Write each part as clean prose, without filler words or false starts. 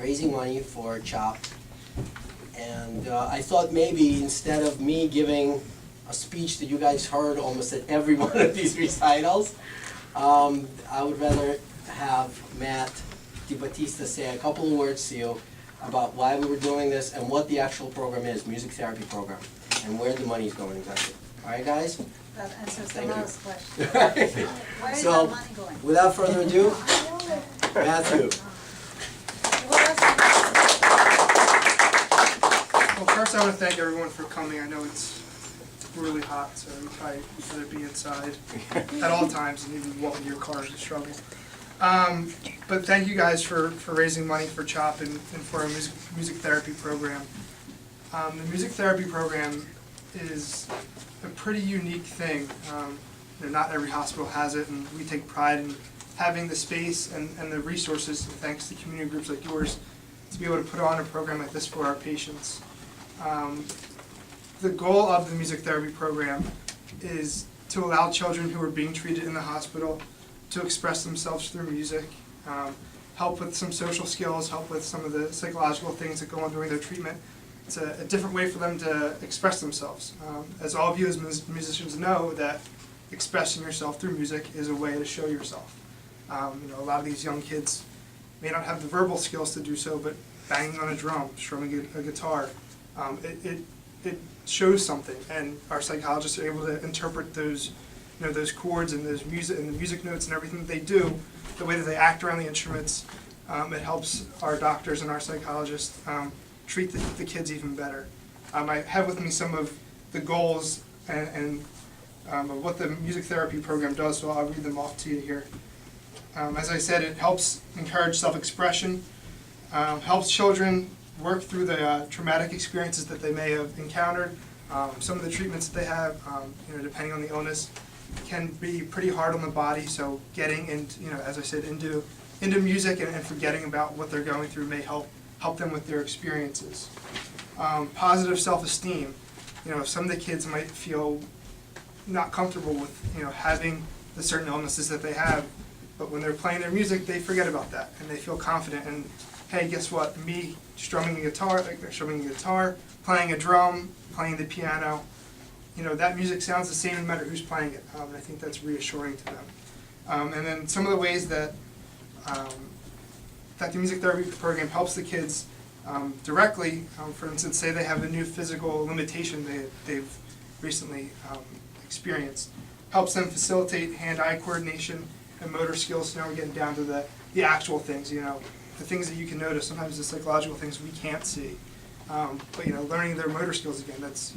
raising money for CHOP. And I thought maybe instead of me giving a speech that you guys heard almost at every one of these recitals, I would rather have Matt Dibaptista say a couple of words to you about why we were doing this and what the actual program is, music therapy program, and where the money is going exactly. All right, guys? That answers the Thank you. last question. Where is So, the money going? without further ado, Matthew. Well, first I want to thank everyone for coming. I know it's really hot, so you probably better be inside at all times, and even walking your car is a struggle. But thank you guys for raising money for CHOP and for our music therapy program. The music therapy program is a pretty unique thing. Not every hospital has it, and we take pride in having the space and the resources, thanks to community groups like yours, to be able to put on a program like this for our patients. The goal of the music therapy program is to allow children who are being treated in the hospital to express themselves through music, help with some social skills, help with some of the psychological things that go on during their treatment. It's a different way for them to express themselves. As all of you as musicians know, that expressing yourself through music is a way to show yourself. A lot of these young kids may not have the verbal skills to do so, but banging on a drum, strumming a guitar, it shows something, and our psychologists are able to interpret those, those chords and those music and the music notes and everything that they do, the way that they act around the instruments. It helps our doctors and our psychologists treat the kids even better. I have with me some of the goals and of what the music therapy program does, so I'll read them off to you here. As I said, it helps encourage self-expression, helps children work through the traumatic experiences that they may have encountered. Some of the treatments that they have, depending on the illness, can be pretty hard on the body. So getting into, as I said, into music and forgetting about what they're going through may help them with their experiences. Positive self-esteem. Some of the kids might feel not comfortable with having the certain illnesses that they have, but when they're playing their music, they forget about that and they feel confident. And hey, guess what? Me strumming a guitar, playing a drum, playing the piano, that music sounds the same no matter who's playing it. And I think that's reassuring to them. And then some of the ways that the music therapy program helps the kids directly, for instance, say they have a new physical limitation they've recently experienced, helps them facilitate hand-eye coordination and motor skills. So now we're getting down to the actual things, the things that you can notice, sometimes the psychological things we can't see. But learning their motor skills again, that's,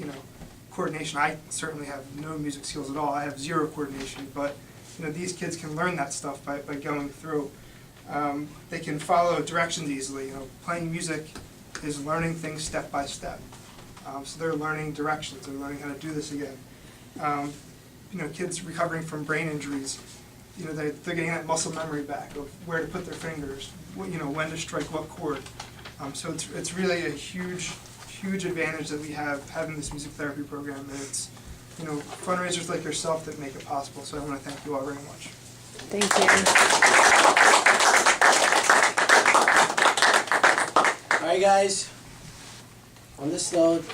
coordination. I certainly have no music skills at all. I have zero coordination, but these kids can learn that stuff by going through. They can follow directions easily. Playing music is learning things step by step. So they're learning directions. They're learning how to do this again. Kids recovering from brain injuries, they're getting that muscle memory back of where to put their fingers, when to strike what chord. So it's really a huge advantage that we have having this music therapy program, and it's fundraisers like yourself that make it possible. So I want to thank you all very much. Thank you. All right, guys. On this note,